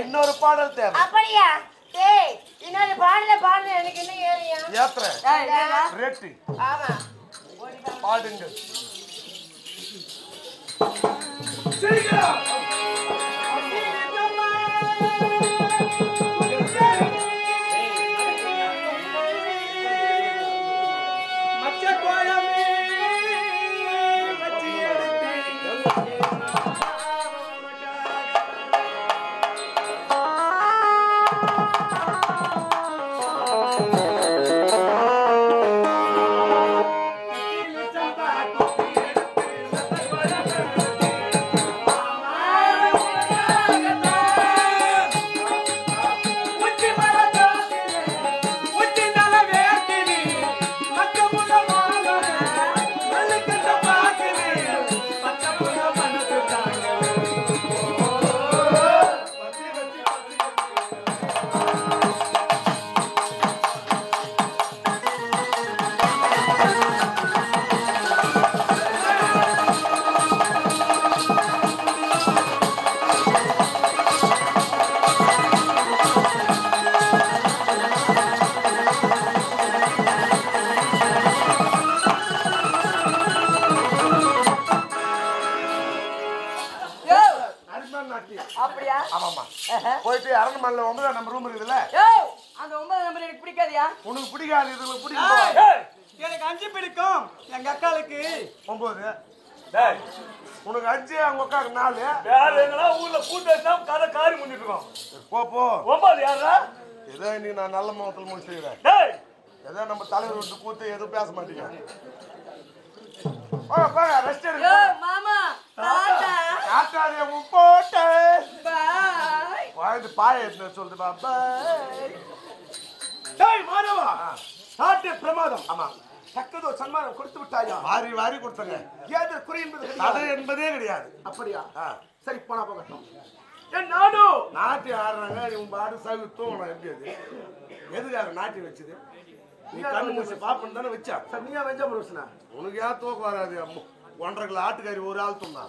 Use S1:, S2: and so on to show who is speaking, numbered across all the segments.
S1: இன்னொரு பாடல் தேவை.
S2: அப்படியா? டேய், இன்னொரு பாடல எனக்கு என்ன ஏறியா?
S1: யாத்ரை. ரெட்டி.
S2: ஆமா.
S1: பாடுங்க. சீக்கிரம். போயிட்டு அரண்மனையில 9 நம்பர் ரூம் இருக்குதுல்ல,
S2: அந்த 9 நம்பர் எனக்கு பிடிக்காதியா?
S1: உனக்கு பிடிக்காது, இதுல பிடிக்கும்.
S3: எனக்கு 5 பிடிக்கும், எங்க அக்காளுக்கு
S1: 9. டேய், உனக்கு 5, அவங்க அக்காக்கு 4.
S3: வேற எங்கனா ஊர்ல கூட்டு வச்சா கதை காரி முன்னிட்டு இருக்கோம்.
S1: போ போ.
S3: 9 யாரா?
S1: ஏதோ நீ நான் நல்ல முகத்துல முடிச்சுக்கிறேன்.
S3: டேய்,
S1: ஏதோ நம்ம தலைவர் விட்டு கூத்து எதுவும் பேச மாட்டீங்க. ரெஸ்ட் எடுங்க.
S2: மாமா தாத்தா
S1: ஆட்டாரிய முப்போட்ட
S2: பாய்
S1: வாய்ந்து பாய என்ன சொல்லுது பாபா.
S3: டேய் மானவா, நாட்டு பிரமாதம்.
S1: ஆமா,
S3: தக்கதோ சன்மானம் கொடுத்து விட்டாயா?
S1: வாரி வாரி கொடுத்தங்க.
S3: ஏது குறி என்பது
S1: தடை என்பதே கிடையாது.
S3: அப்படியா? சரி, போனா போகட்டும். என் நாடு
S1: நாட்டி ஆடுறாங்க, இவங்க பாடு சகு தூங்கணும். எப்படி அது எதுக்காக நாட்டி வச்சது? நீ கண்ணு முடிச்சு பாப்பன்னு தானே வச்சா.
S3: சார், நீயா வெஞ்ச முருசனா?
S1: உனக்கு ஏன் தூக்கம் வராது? 1.5 கிலோ ஆட்டுக்காரி ஒரு ஆள் தூண்டா.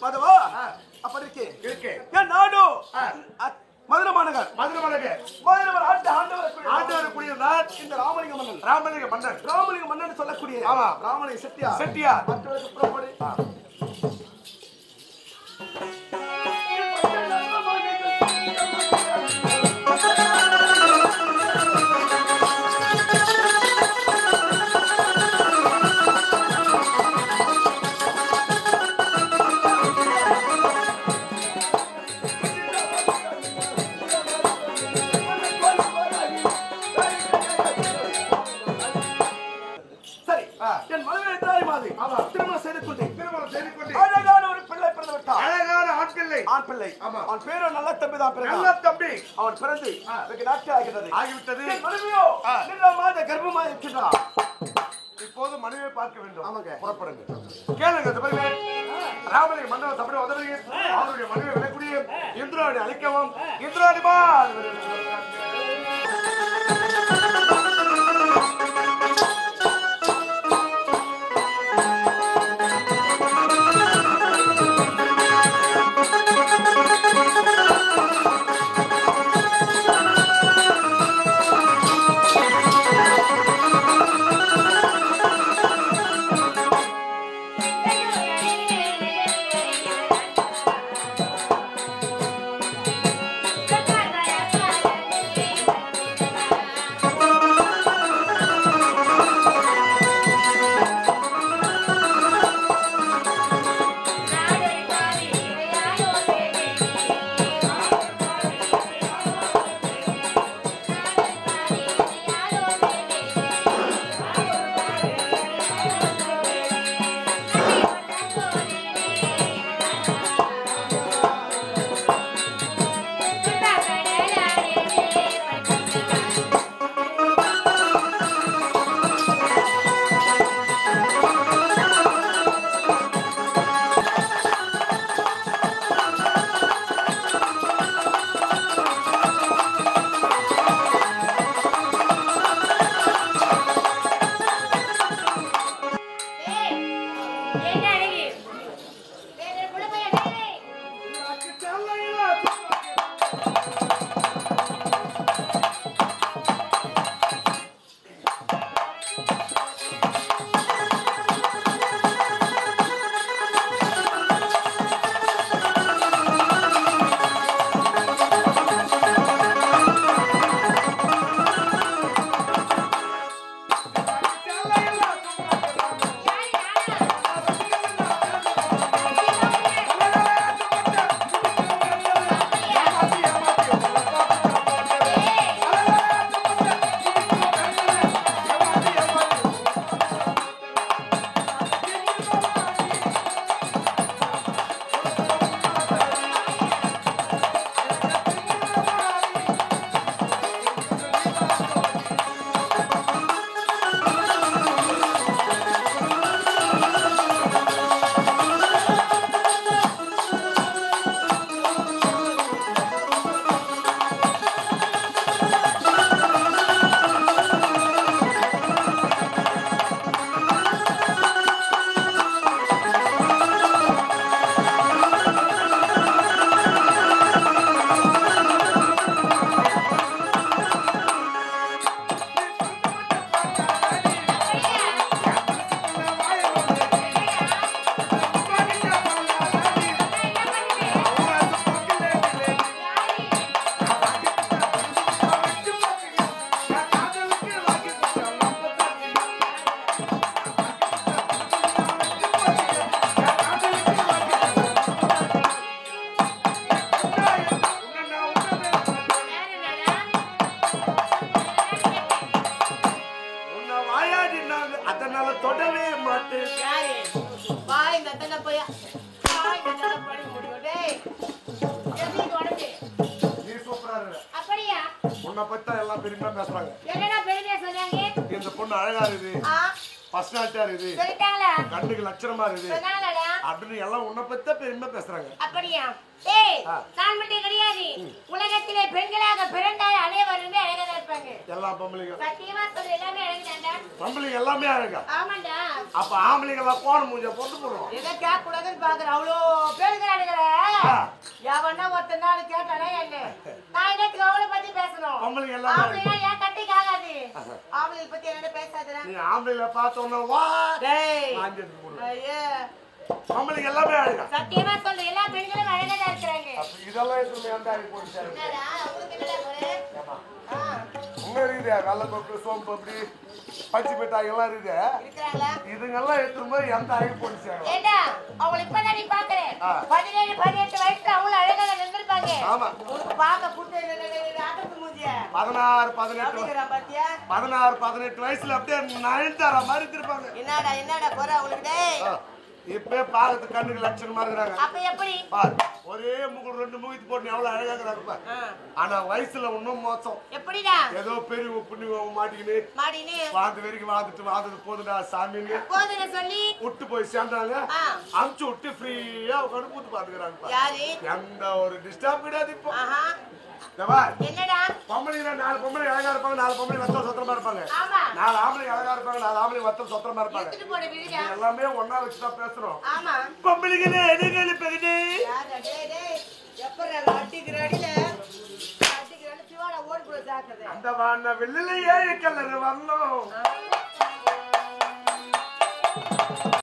S3: மதவா அப்படி இருக்கே. என் நாடு மதுரை மாநகர்.
S1: மதுரை மாநகர்.
S3: மதுரை ஆண்டவர்
S1: குடியிருந்தார்
S3: இந்த ராமலிங்க மன்னன்.
S1: ராமலிங்க மன்னன்.
S3: ராமலிங்க மன்னன் சொல்லக்கூடிய
S1: ஆமா,
S3: ராமலிங்க செட்டியார்.
S1: செட்டியார்
S3: மற்றவருக்கு புறப்படு. ஆண் பிள்ளை
S1: ஆமா.
S3: அவன் பேரு நல்ல தம்பி தான்
S1: நல்ல
S3: பிறந்தான்.
S1: தம்பி
S3: அவன் பிறந்து வெகு நாட்கள் ஆகிறது.
S1: ஆகிவிட்டது.
S3: என் மனைவியோ 2 மாத கர்ப்பமாக இருக்கின்றார்.
S1: இப்போது மனைவியை பார்க்க வேண்டும்.
S3: ஆமாங்க.
S1: புறப்படுங்க. கேளுங்க தம்பி. ராமலிங்க மன்னன் தம்பி உதவி அவருடைய மனைவி விலக்கூடிய இந்திராணி அழிக்கவும் இந்திராணிமா அதனால தொடவே மாட்டேன். நீ சூப்பரா இருக்க. உன்னை பத்தி எல்லாம் பெருமையா பேசுறாங்க. இந்த பொண்ணு அழகா இருக்குது, பர்சனாலிட்டியா இருக்குது, கண்ணுக்கு லட்சணமா இருக்குது அப்படின்னு எல்லாம் உன்னை பத்தி பெருமையா பேசுறாங்க.
S2: அப்படியா? ஏய், நான் மட்டும் கிடையாது. உலகத்திலே பெண்களாக பிறந்தால் அனைவருமே அழகா இருப்பாங்க.
S1: எல்லா பொம்பளைங்க
S2: சத்தியமா சொல்ற எல்லாமே அழகுதான்டா.
S1: பொம்பளைங்க எல்லாமே அழகா.
S2: ஆமாண்டா.
S1: அப்ப ஆம்பளைங்க எல்லாம் கோண மூஞ்ச போட்டு போடுவோம்.
S2: எதை கேட்க கூடாதுன்னு பாக்குறேன். அவ்வளோ பேருக்கிறானுங்களே. எவனா ஒருத்தன் நாள் கேட்டானே என்ன? நான் என்னத்துக்கு அவளை பத்தி பேசணும்?
S1: பொம்பளைங்க எல்லாம்
S2: ஆம்பளைங்க ஏன் கட்டிக்கு ஆகாது? ஆம்பளை பத்தி என்ன பேசாதடா.
S1: நீ ஆம்பளைல பார்த்தோன்னா வா
S2: டேய்.
S1: வாங்கிட்டு போடு.
S2: ஐயே.
S1: பொம்பளைங்க எல்லாமே அழகா.
S2: சத்தியமா சொல்ற எல்லா பெண்களும் அழகா தான் இருக்காங்க.
S1: அப்ப இதெல்லாம் எதுவுமே அந்த ஆகி போடுச்சாரு.
S2: என்னடா உங்களுக்கு என்னடா குறை?
S1: உங்க இருக்குது வெள்ளை கொக்கு சோம்பு அப்படி பச்சை மிட்டாய் எல்லாம் இருக்குது.
S2: இருக்காங்களா?
S1: இதுங்கெல்லாம் எடுத்துட்டு போய் எந்த ஆகி போடுச்சாங்க.
S2: ஏண்டா அவளை இப்பதான் நீ பாக்குறேன். 17 18 வயசுல அவங்களும் அழகா இருந்திருப்பாங்க.
S1: ஆமா.
S2: உனக்கு பார்க்க புட்டு ஆட்டத்து மூஞ்சிய
S1: 16 18
S2: அப்படிங்கிற பாத்தியா?
S1: 16 18 வயசுல அப்படியே நயன்தாரா மாதிரி இருப்பாங்க.
S2: என்னடா குறை அவளுக்கு? டேய்
S1: இப்பவே பாக்கிறதுக்கு கண்ணுக்கு லட்சணமா இருக்கிறாங்க.
S2: அப்ப எப்படி?
S1: பாரு ஒரே முகுல ஒரு 2 மூவித்து போட்டு எவ்வளவு அழகா இருப்பா. ஆனா வயசுல இன்னும் மோசம்.
S2: எப்படிடா?
S1: ஏதோ பெரிய புண்ணி மாட்டிக்கினு வாந்து வரைக்கும் வாந்துட்டு போதுடா சாமின்னு
S2: போதுன்னு சொல்லி
S1: விட்டு போய் சேர்ந்தாங்க. அமுச்சு விட்டு ஃப்ரீயா உட்காந்து கூத்து பாத்துக்கிறாங்க. எந்த ஒரு டிஸ்டர்ப் கிடையாது இப்போ.
S2: என்னடா
S1: பொம்பளைங்க 4 பொம்பளை அழகா இருப்பாங்க, 4 பொம்பளை வத்தல் சொத்திரமா இருப்பாங்க, 4 ஆம்பளை அழகா இருப்பாங்க, 4 ஆம்பளை வத்தல் சொத்திரமா இருப்பாங்க. எல்லாமே ஒன்னா வச்சுதான் பேசுறோம். பொம்பளைங்களே எதுக்கு பெருது அந்த வான வெளியில 7 கலர் வரணும்.